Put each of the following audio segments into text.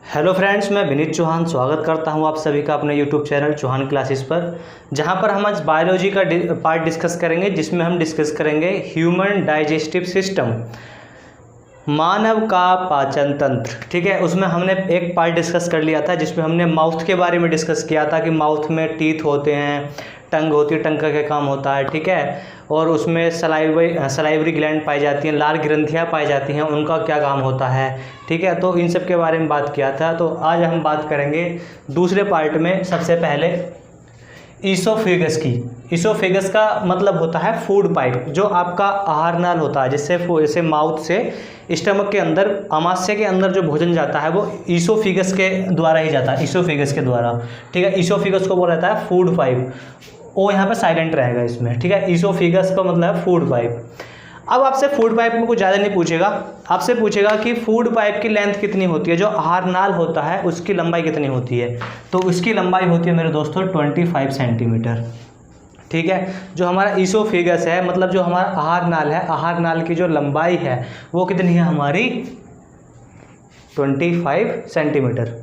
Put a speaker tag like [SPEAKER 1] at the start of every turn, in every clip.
[SPEAKER 1] Hello friends, मैं विनीत चौहान स्वागत करता हूं आप सभी का अपने यूट्यूब चैनल चौहान क्लासेस पर, जहां पर हम आज बायोलॉजी का पार्ट डिस्कस करेंगे, जिसमें हम डिस्कस करेंगे ह्यूमन डाइजेस्टिव सिस्टम, मानव का पाचन तंत्र। ठीक है, उसमें हमने एक पार्ट डिस्कस कर लिया था जिसमें हमने माउथ के बारे में डिस्कस किया था कि माउथ में टीथ होते हैं, टंग होती है, टंग का क्या काम होता है। ठीक है, और उसमें सलाइवरी ग्लैंड पाई जाती हैं, लाल ग्रंथियाँ पाई जाती हैं, उनका क्या काम होता है। ठीक है, तो इन सब के बारे में बात किया था। तो आज हम बात करेंगे दूसरे पार्ट में सबसे पहले ईसोफेगस की। ईसोफेगस का मतलब होता है फूड पाइप, जो आपका आहार नाल होता है, जिससे जैसे माउथ से स्टमक के अंदर, आमाशय के अंदर जो भोजन जाता है वो ईसोफेगस के द्वारा ही जाता है, ईसोफेगस के द्वारा। ठीक है, ईसोफेगस को बोला जाता है फूड पाइप। ओ यहाँ पे साइलेंट रहेगा इसमें। ठीक है, ईसोफेगस का मतलब है फूड पाइप। अब आपसे फूड पाइप में कुछ ज़्यादा नहीं पूछेगा, आपसे पूछेगा कि फूड पाइप की लेंथ कितनी होती है, जो आहार नाल होता है उसकी लंबाई कितनी होती है। तो उसकी लंबाई होती है मेरे दोस्तों 25 सेंटीमीटर। ठीक है, जो हमारा ईसोफेगस है, मतलब जो हमारा आहार नाल है, आहार नाल की जो लंबाई है वो कितनी है हमारी 25 centimetre.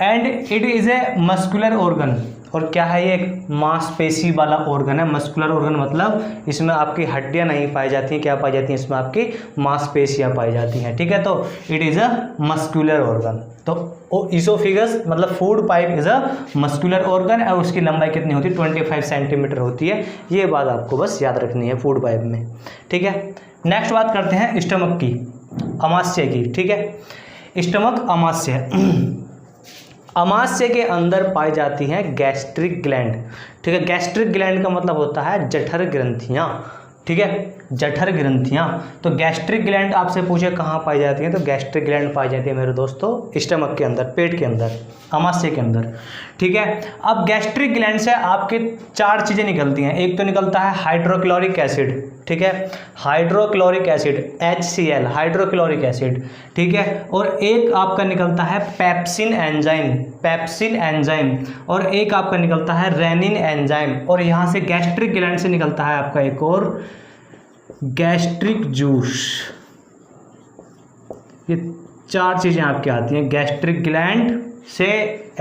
[SPEAKER 1] And it is a muscular organ. और क्या है ये? एक मांसपेशी वाला ऑर्गन है। मस्कुलर ऑर्गन मतलब इसमें आपकी हड्डियां नहीं पाई जाती हैं, क्या पाई जाती हैं इसमें? आपकी मांसपेशियां पाई जाती हैं। ठीक है, तो it is a muscular organ. तो ईसोफेगस मतलब food pipe is a muscular organ, और उसकी लंबाई कितनी होती है? 25 सेंटीमीटर होती है। ये बात आपको बस याद रखनी है फूड पाइप में। ठीक है, नेक्स्ट बात करते हैं स्टमक की, आमाशय की। ठीक है, स्टमक आमाशय। आमाशय के अंदर पाई जाती हैं गैस्ट्रिक ग्लैंड। ठीक है, गैस्ट्रिक ग्लैंड का मतलब होता है जठर ग्रंथियाँ। ठीक है, जठर ग्रंथियाँ। तो गैस्ट्रिक ग्लैंड आपसे पूछे कहाँ पाई जाती हैं, तो गैस्ट्रिक ग्लैंड पाई जाती है मेरे दोस्तों स्टमक के अंदर, पेट के अंदर, आमाशय के अंदर। ठीक है, अब गैस्ट्रिक ग्लैंड से आपके चार चीज़ें निकलती हैं। एक तो निकलता है हाइड्रोक्लोरिक एसिड। ठीक है, hydrochloric acid HCl, hydrochloric acid. ठीक है, और एक आपका निकलता है पेप्सिन एंजाइम, पेप्सिन एंजाइम, और एक आपका निकलता है रेनिन एंजाइम। और यहाँ से गैस्ट्रिक ग्लैंड से निकलता है आपका एक और गैस्ट्रिक जूस। ये चार चीज़ें आपकी आती हैं गैस्ट्रिक ग्लैंड से।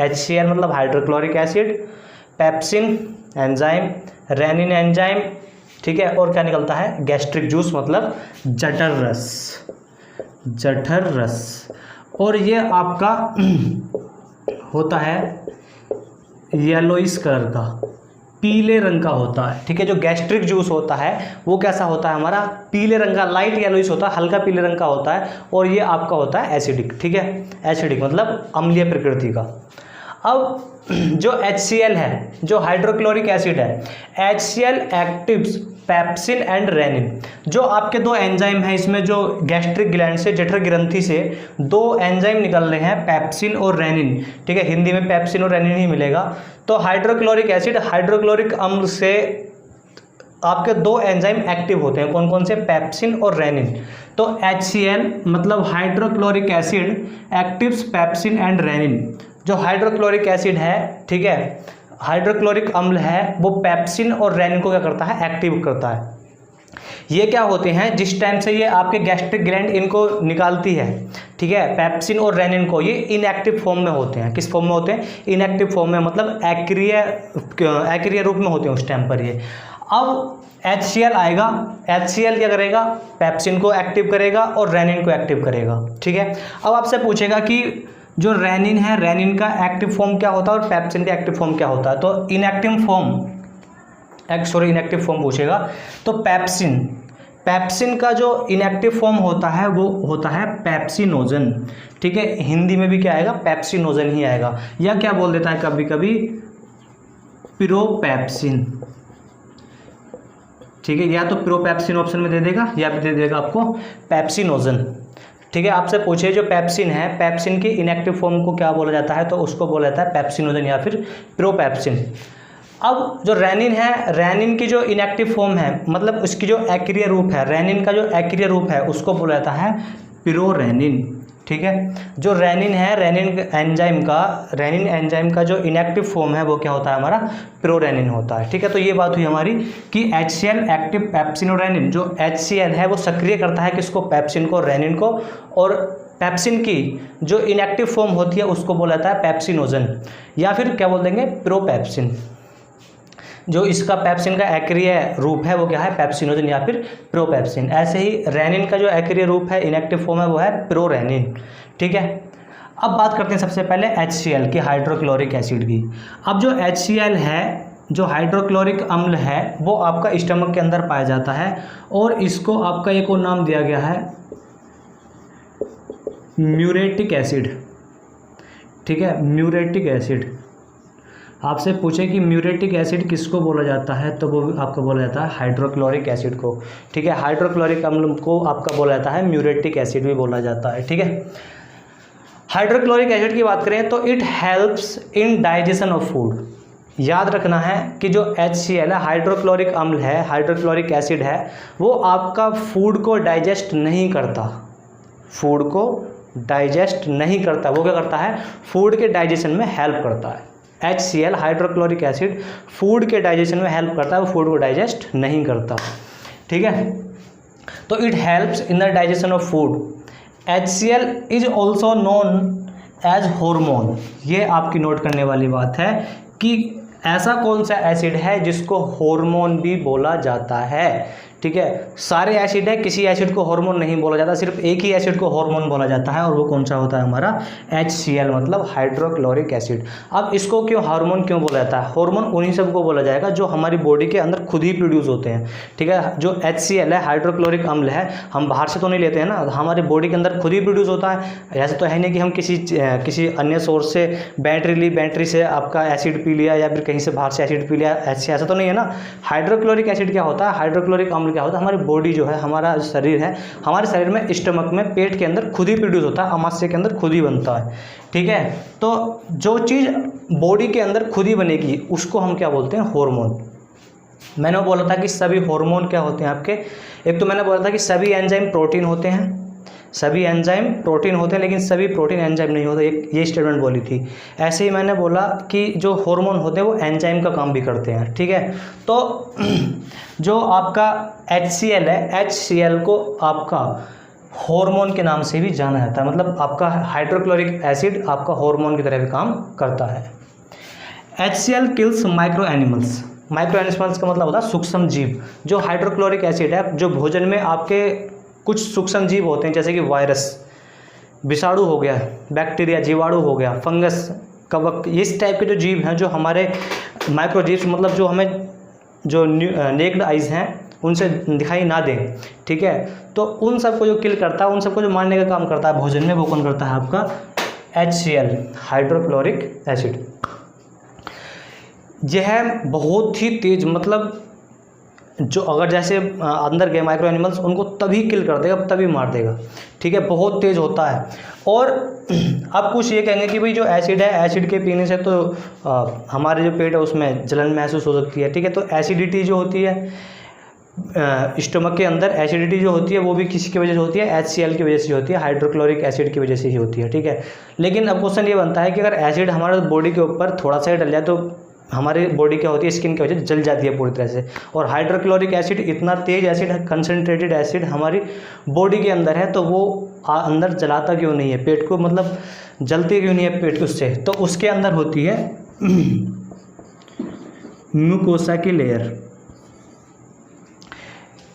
[SPEAKER 1] HCl मतलब hydrochloric acid, pepsin enzyme, rennin enzyme. ठीक है, और क्या निकलता है? गैस्ट्रिक जूस मतलब जठर रस, जठर रस। और ये आपका होता है येलोइश कलर का, पीले रंग का होता है। ठीक है, जो गैस्ट्रिक जूस होता है वो कैसा होता है हमारा? पीले रंग का, लाइट येलोइश होता है, हल्का पीले रंग का होता है। और ये आपका होता है एसिडिक। ठीक है, एसिडिक मतलब अम्लीय प्रकृति का। अब जो HCl है, जो हाइड्रोक्लोरिक एसिड है, HCl actives pepsin and rennin. जो आपके दो एंजाइम हैं इसमें, जो गैस्ट्रिक ग्लैंड से, जठर ग्रंथि से दो एंजाइम निकल रहे हैं, पेप्सिन और रेनिन। ठीक है, हिंदी में पेप्सिन और रेनिन ही मिलेगा। तो हाइड्रोक्लोरिक एसिड, हाइड्रोक्लोरिक अम्ल से आपके दो एंजाइम एक्टिव होते हैं। कौन कौन से? पेप्सिन और रेनिन। तो HCl मतलब hydrochloric acid actives pepsin and rennin. जो हाइड्रोक्लोरिक एसिड है, ठीक है, हाइड्रोक्लोरिक अम्ल है, वो पेप्सिन और रेनिन को क्या करता है? एक्टिव करता है। ये क्या होते हैं? जिस टाइम से ये आपके गैस्ट्रिक ग्लैंड इनको निकालती है, ठीक है, पेप्सिन और रेनिन को, ये इनएक्टिव फॉर्म में होते हैं। किस फॉर्म में होते हैं? इनएक्टिव फॉर्म में, मतलब एक्रिय रूप में होते हैं उस टाइम पर ये। अब HCl आएगा, HCl क्या करेगा? पेप्सिन को एक्टिव करेगा और रेनिन को एक्टिव करेगा। ठीक है, अब आपसे पूछेगा कि जो रेनिन है, रेनिन का एक्टिव फॉर्म क्या होता है और पेप्सिन का एक्टिव फॉर्म क्या होता है? तो इनएक्टिव फॉर्म पूछेगा। तो पेप्सिन का जो इनएक्टिव फॉर्म होता है वो होता है पेप्सिनोजन। ठीक है, हिंदी में भी क्या आएगा? पेप्सिनोजन ही आएगा, या क्या बोल देता है कभी कभी पिरोपेप्सिन। ठीक है, या तो पिरोपेप्सिन ऑप्शन में दे देगा, या भी दे देगा आपको पेप्सिनोजन। ठीक है, आपसे पूछे जो पेप्सिन है, पेप्सिन की इनएक्टिव फॉर्म को क्या बोला जाता है? तो उसको बोला जाता है पेप्सिनोजन या फिर पिरोपेप्सिन। अब जो रेनिन है, रेनिन की जो इनएक्टिव फॉर्म है, मतलब उसकी जो एक्रिय रूप है, रेनिन का जो एक्रिय रूप है, उसको बोला जाता है पिरोरेनिन। ठीक है, जो रेनिन है, रेनिन एंजाइम का जो इनएक्टिव फॉर्म है वो क्या होता है हमारा? पिरोरेनिन होता है। ठीक है, तो ये बात हुई हमारी कि HCl एक्टिव पेप्सिन और रेनिन। जो HCl है वो सक्रिय करता है किसको? पेप्सिन को, रेनिन को, और पेप्सिन की जो इनएक्टिव फॉर्म होती है उसको बोला जाता है पेप्सिनोजन, या फिर क्या बोल देंगे, प्रोपेप्सिन। जो इसका पेप्सिन का एक्रिय रूप है वो क्या है, पेप्सिनोजन या फिर प्रोपेप्सिन। ऐसे ही रेनिन का जो एक्रिय रूप है, इनएक्टिव फॉर्म है, वो है प्रोरेनिन। ठीक है, अब बात करते हैं सबसे पहले HCl की, हाइड्रोक्लोरिक एसिड की। अब जो HCl है, जो हाइड्रोक्लोरिक अम्ल है, वो आपका स्टमक के अंदर पाया जाता है और इसको आपका एक और नाम दिया गया है म्यूरेटिक एसिड। ठीक है, म्यूरेटिक एसिड। आपसे पूछे कि म्यूरेटिक एसिड किसको बोला जाता है, तो वो आपको बोला जाता है हाइड्रोक्लोरिक एसिड को। ठीक है, हाइड्रोक्लोरिक अम्ल को आपका बोला जाता है म्यूरेटिक एसिड भी बोला जाता है। ठीक है, हाइड्रोक्लोरिक एसिड की बात करें तो it helps in digestion of food. याद रखना है कि जो HCl है, हाइड्रोक्लोरिक अम्ल है, हाइड्रोक्लोरिक एसिड है, वो आपका फूड को डाइजेस्ट नहीं करता, फूड को डाइजेस्ट नहीं करता। वो क्या करता है, फूड के डाइजेशन में हेल्प करता है। HCl हाइड्रोक्लोरिक एसिड फूड के डाइजेशन में हेल्प करता है, वो फूड को डाइजेस्ट नहीं करता। ठीक है, तो it helps in the digestion of food. HCl is also known as hormone. ये आपकी नोट करने वाली बात है कि ऐसा कौन सा एसिड है जिसको हार्मोन भी बोला जाता है। ठीक है, सारे एसिड है, किसी एसिड को हार्मोन नहीं बोला जाता, सिर्फ एक ही एसिड को हार्मोन बोला जाता है और वो कौन सा होता है, हमारा HCl मतलब हाइड्रोक्लोरिक एसिड। अब इसको क्यों हार्मोन क्यों बोला जाता है, हार्मोन उन्हीं सबको बोला जाएगा जो हमारी बॉडी के अंदर खुद ही प्रोड्यूस होते हैं। ठीक है, जो HCl है, हाइड्रोक्लोरिक अम्ल है, हम बाहर से तो नहीं लेते हैं ना, हमारे बॉडी के अंदर खुद ही प्रोड्यूस होता है। ऐसा तो है नहीं कि हम किसी अन्य सोर्स से बैटरी ली, बैटरी से आपका एसिड पी लिया या फिर कहीं से बाहर से एसिड पी लिया, ऐसा तो नहीं है ना। हाइड्रोक्लोरिक एसिड क्या होता है, हाइड्रोक्लोरिक अम्ल क्या होता है, हमारी बॉडी जो है, हमारा शरीर है, हमारे शरीर में स्टमक में, पेट के अंदर खुद ही प्रोड्यूस होता है, आमाशय के अंदर खुद ही बनता है। ठीक है, तो जो चीज़ बॉडी के अंदर खुद ही बनेगी उसको हम क्या बोलते हैं, हार्मोन। मैंने बोला था कि सभी हार्मोन क्या होते हैं आपके, एक तो मैंने बोला था कि सभी एंजाइम प्रोटीन होते हैं, सभी एंजाइम प्रोटीन होते हैं, लेकिन सभी प्रोटीन एंजाइम नहीं होते, एक ये स्टेटमेंट बोली थी। ऐसे ही मैंने बोला कि जो हार्मोन होते हैं वो एंजाइम का काम भी करते हैं। ठीक है, तो जो आपका HCl है, HCl को आपका हार्मोन के नाम से भी जाना जाता है, मतलब आपका हाइड्रोक्लोरिक एसिड आपका हार्मोन की तरह भी काम करता है। HCl kills micro animals. Micro animals का मतलब होता है सूक्ष्म जीव। जो हाइड्रोक्लोरिक एसिड है, जो भोजन में आपके कुछ सूक्ष्म जीव होते हैं, जैसे कि वायरस, विषाणु हो गया, बैक्टीरिया, जीवाणु हो गया, फंगस, कवक, इस टाइप के जो जीव हैं, जो हमारे माइक्रोजीव्स, मतलब जो हमें जो नेक्ड आइज हैं उनसे दिखाई ना दें। ठीक है, तो उन सबको जो किल करता है, उन सबको जो मारने का काम करता है भोजन में, वो कौन करता है, आपका HCl हाइड्रोक्लोरिक एसिड। यह है बहुत ही तेज, मतलब जो अगर जैसे अंदर गए माइक्रो एनिमल्स, उनको तभी किल कर देगा, तभी मार देगा। ठीक है, बहुत तेज होता है। और अब कुछ ये कहेंगे कि भाई जो एसिड है, एसिड के पीने से तो हमारे जो पेट है उसमें जलन महसूस हो सकती है। ठीक है, तो एसिडिटी जो होती है स्टमक के अंदर, एसिडिटी जो होती है वो भी किसी की वजह से होती है, HCl की वजह से होती है, हाइड्रोक्लोरिक एसिड की वजह से ही होती है। ठीक है, लेकिन अब क्वेश्चन ये बनता है कि अगर एसिड हमारे बॉडी के ऊपर थोड़ा सा ही डल जाए तो हमारी बॉडी क्या होती है, स्किन की वजह से जल जाती है पूरी तरह से। और हाइड्रोक्लोरिक एसिड इतना तेज एसिड है, कंसनट्रेटेड एसिड हमारी बॉडी के अंदर है, तो वो अंदर जलाता क्यों नहीं है पेट को, मतलब जलती क्यों नहीं है पेट को उससे, तो उसके अंदर होती है म्यूकोसा की लेयर।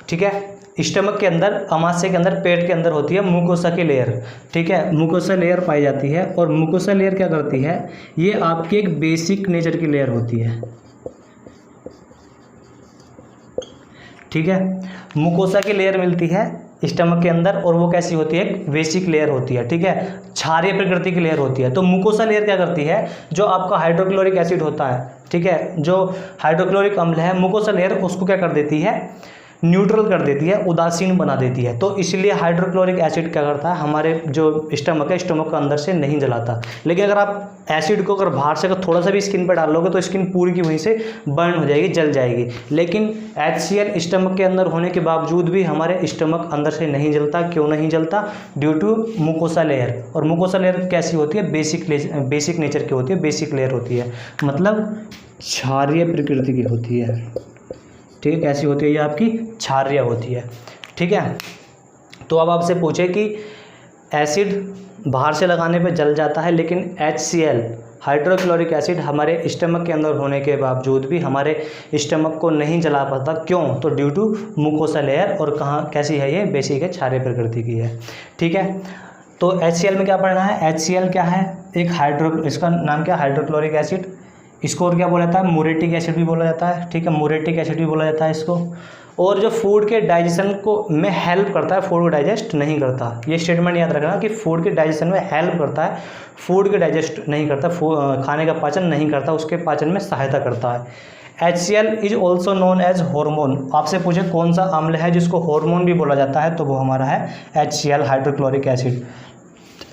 [SPEAKER 1] ठीक है, स्टमक के अंदर, आमाशय के अंदर, पेट के अंदर होती है म्यूकोसा की लेयर। ठीक है, म्यूकोसा लेयर पाई जाती है। और म्यूकोसा लेयर क्या करती है, ये आपकी एक बेसिक नेचर की लेयर होती है। ठीक है, म्यूकोसा की लेयर मिलती है स्टमक के अंदर, और वो कैसी होती है, एक बेसिक लेयर होती है। ठीक है, क्षारीय प्रकृति की लेयर होती है। तो म्यूकोसा लेयर क्या करती है, जो आपका हाइड्रोक्लोरिक एसिड होता है, ठीक है, जो हाइड्रोक्लोरिक अम्ल है, म्यूकोसा लेयर उसको क्या कर देती है, न्यूट्रल कर देती है, उदासीन बना देती है। तो इसलिए हाइड्रोक्लोरिक एसिड क्या करता है, हमारे जो स्टमक है, स्टमक को अंदर से नहीं जलाता। लेकिन अगर आप एसिड को अगर बाहर से अगर थोड़ा सा भी स्किन पर डाल लोगे तो स्किन पूरी की वहीं से बर्न हो जाएगी, जल जाएगी। लेकिन HCl स्टमक के अंदर होने के बावजूद भी हमारे स्टमक अंदर से नहीं जलता। क्यों नहीं जलता, ड्यू टू म्यूकोसा लेयर। और म्यूकोसा लेयर कैसी होती है, बेसिक नेचर की होती है, बेसिक लेयर होती है, मतलब क्षारीय प्रकृति की होती है। ठीक है, कैसी होती है, ये आपकी क्षारीय होती है। ठीक है, तो अब आपसे पूछे कि एसिड बाहर से लगाने पे जल जाता है, लेकिन HCl हाइड्रोक्लोरिक एसिड हमारे स्टमक के अंदर होने के बावजूद भी हमारे स्टमक को नहीं जला पाता। क्यों? तो ड्यू टू मुकोसा लेयर, और कहाँ कैसी है ये, बेसिक है, क्षारीय प्रकृति की है। ठीक है, तो HCl में क्या पढ़ना है, HCl क्या है, एक इसका नाम क्या है, हाइड्रोक्लोरिक एसिड। इसको और क्या बोला जाता है, मुरेटिक एसिड भी बोला जाता है। ठीक है, मुरेटिक एसिड भी बोला जाता है इसको। और जो फूड के डाइजेशन को में हेल्प करता है, फूड को डाइजेस्ट नहीं करता। ये स्टेटमेंट याद रखना कि फूड के डाइजेशन में हेल्प करता है, फूड के डाइजेस्ट नहीं करता, खाने का पाचन नहीं करता, उसके पाचन में सहायता करता है। HCl is also known as hormone. आपसे पूछे कौन सा अम्ल है जिसको हार्मोन भी बोला जाता है, तो वो हमारा है HCl hydrochloric acid.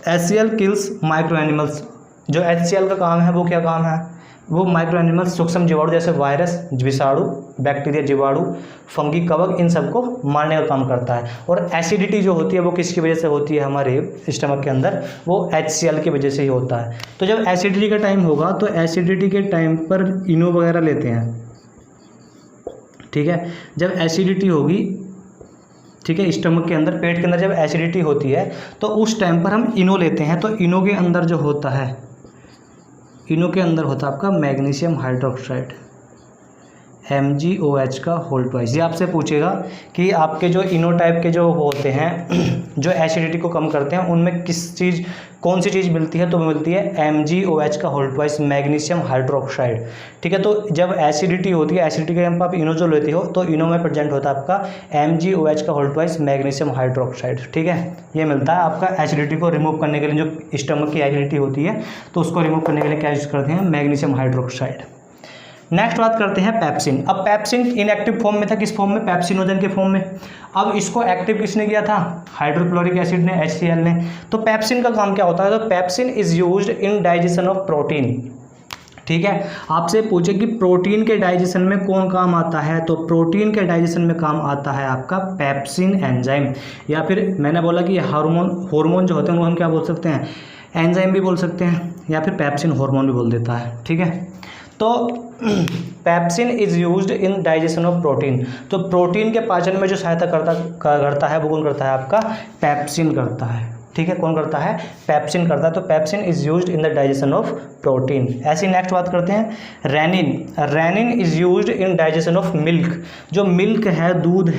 [SPEAKER 1] HCl kills micro animals. जो HCl का काम है वो क्या काम है, वो माइक्रो एनिमल्स, सूक्ष्म जीवाणु जैसे वायरस, विषाणु, बैक्टीरिया, जीवाणु, फंगी, कवक, इन सबको मारने का काम करता है। और एसिडिटी जो होती है वो किसकी वजह से होती है हमारे स्टमक के अंदर, वो HCl की वजह से ही होता है। तो जब एसिडिटी का टाइम होगा तो एसिडिटी के टाइम पर इनो वगैरह लेते हैं। ठीक है, जब एसिडिटी होगी, ठीक है, स्टमक के अंदर, पेट के अंदर जब एसिडिटी होती है तो उस टाइम पर हम इनो लेते हैं। तो इनो के अंदर जो होता है, इनो के अंदर होता है आपका मैग्नीशियम हाइड्रोक्साइड, MgOH का होल ट्वाइस। ये आपसे पूछेगा कि आपके जो इनो टाइप के जो होते हैं जो एसिडिटी को कम करते हैं, उनमें कौन सी चीज़ मिलती है, तो मिलती है MgOH का होल ट्वाइस, मैग्नीशियम हाइड्रोक्साइड। ठीक है, तो जब एसिडिटी होती है, एसिडिटी के टाइम पर आप इनो जो लेते हो तो इनो में प्रेजेंट होता है आपका MgOH का होल ट्वाइस, मैग्नीशियम हाइड्रोक्साइड। ठीक है, ये मिलता है आपका एसिडिटी को रिमूव करने के लिए। जो स्टमक की एसिडिटी होती है तो उसको रिमूव करने के लिए क्या यूज़ करते हैं, मैग्नीशियम हाइड्रोक्साइड। नेक्स्ट बात करते हैं पेप्सिन। अब पेप्सिन इनएक्टिव फॉर्म में था, किस फॉर्म में, पेप्सिनोजन के फॉर्म में। अब इसको एक्टिव किसने किया था, हाइड्रोक्लोरिक एसिड ने, HCl ने। तो पेप्सिन का काम क्या होता है, तो pepsin is used in digestion of protein. ठीक है, आपसे पूछे कि प्रोटीन के डाइजेशन में कौन काम आता है, तो प्रोटीन के डाइजेशन में काम आता है आपका पेप्सिन एंजाइम, या फिर मैंने बोला कि हार्मोन जो होते हैं वो हम क्या बोल सकते हैं, एंजाइम भी बोल सकते हैं, या फिर पेप्सिन हार्मोन भी बोल देता है। ठीक है, तो pepsin is used in digestion of protein. तो प्रोटीन के पाचन में जो सहायता करता है वो कौन करता है, आपका पेप्सिन करता है। ठीक है, कौन करता है, पेप्सिन करता है। तो pepsin is used in the digestion of protein. ऐसी नेक्स्ट बात करते हैं rennin. Rennin is used in digestion of milk. जो मिल्क है, दूध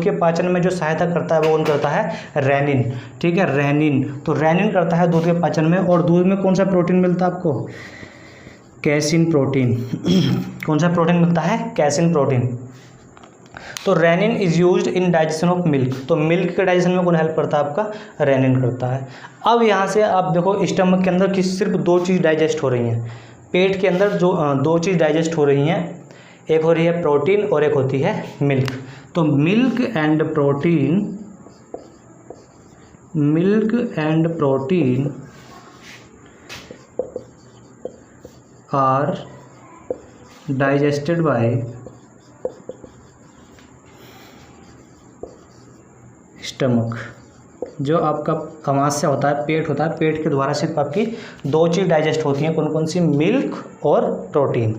[SPEAKER 1] के पाचन में जो सहायता करता है वो कौन करता है, रेनिन। ठीक है, रेनिन, तो रेनिन करता है दूध के पाचन में। और दूध में कौन सा प्रोटीन मिलता है आपको, कैसिन प्रोटीन। कौन सा प्रोटीन मिलता है, कैसिन प्रोटीन। तो rennin is used in digestion of milk. तो मिल्क के डाइजेशन में कौन हेल्प करता है, आपका रेनिन करता है। अब यहाँ से आप देखो स्टमक के अंदर सिर्फ दो चीज़ डाइजेस्ट हो रही हैं, पेट के अंदर जो दो चीज़ डाइजेस्ट हो रही हैं, एक हो रही है प्रोटीन और एक होती है मिल्क। तो milk and protein are digested by stomach. जो आपका अमाशय होता है, पेट होता है, पेट के द्वारा सिर्फ आपकी दो चीज़ डाइजेस्ट होती हैं, कौन कौन सी, मिल्क और प्रोटीन।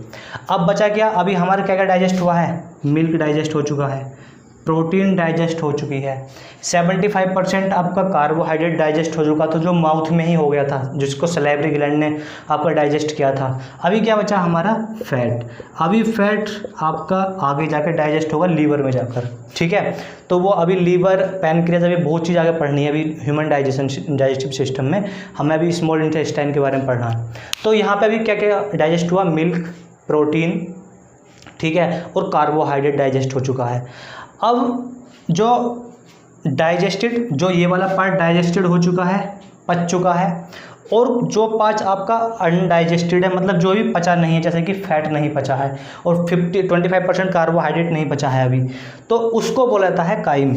[SPEAKER 1] अब बचा क्या, अभी हमारा क्या क्या डाइजेस्ट हुआ है, मिल्क डाइजेस्ट हो चुका है, प्रोटीन डाइजेस्ट हो चुकी है, 75% आपका कार्बोहाइड्रेट डाइजेस्ट हो चुका, तो जो माउथ में ही हो गया था, जिसको सलेवरी ग्लैंड ने आपका डाइजेस्ट किया था। अभी क्या बचा हमारा, फैट। अभी फैट आपका आगे जाकर डाइजेस्ट होगा लीवर में जाकर। ठीक है, तो वो अभी लीवर, पैनक्रियाज, अभी बहुत चीज़ आगे पढ़नी है अभी ह्यूमन डाइजेस्टिव सिस्टम में। हमें अभी स्मॉल इंटेस्टाइन के बारे में पढ़ना है। तो यहाँ पे अभी क्या क्या डाइजेस्ट हुआ, मिल्क, प्रोटीन, ठीक है, और कार्बोहाइड्रेट डाइजेस्ट हो चुका है। अब जो डाइजेस्टेड, जो ये वाला पार्ट डाइजेस्टेड हो चुका है, पच चुका है, और जो पार्ट आपका अनडाइजेस्टेड है, मतलब जो भी पचा नहीं है, जैसे कि फैट नहीं पचा है और 25% कार्बोहाइड्रेट नहीं पचा है अभी, तो उसको बोला जाता है काइम।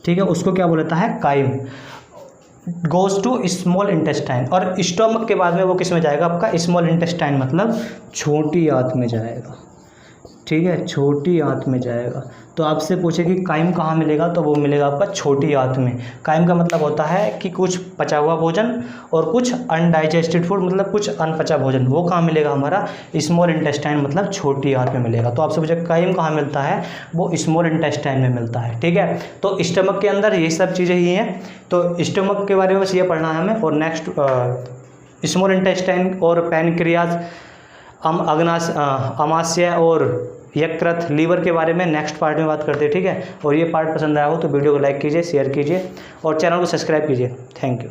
[SPEAKER 1] ठीक है, उसको क्या बोला जाता है, chyme. Goes to small intestine, और स्टोमक के बाद में वो किस में जाएगा, आपका स्मॉल इंटेस्टाइन, मतलब छोटी आंत में जाएगा। ठीक है, छोटी आंत में जाएगा। तो आपसे पूछे कि काइम कहाँ मिलेगा, तो वो मिलेगा आपका छोटी आंत में। काइम का मतलब होता है कि कुछ पचा हुआ भोजन और कुछ अनडाइजेस्टेड फूड, मतलब कुछ अनपचा भोजन, वो कहाँ मिलेगा हमारा स्मॉल इंटेस्टाइन मतलब छोटी आंत में मिलेगा। तो आपसे पूछे काइम कहाँ मिलता है, वो स्मॉल इंटेस्टाइन में मिलता है। ठीक है, तो स्टमक के अंदर ये सब चीज़ें ही हैं। तो स्टमक के बारे में बस ये पढ़ना है हमें। और नेक्स्ट स्मॉल इंटेस्टाइन और पैनक्रियाज, अमाशय और यकृत, लीवर के बारे में नेक्स्ट पार्ट में बात करते हैं। ठीक है, और ये पार्ट पसंद आया हो तो वीडियो को लाइक कीजिए, शेयर कीजिए और चैनल को सब्सक्राइब कीजिए। Thank you.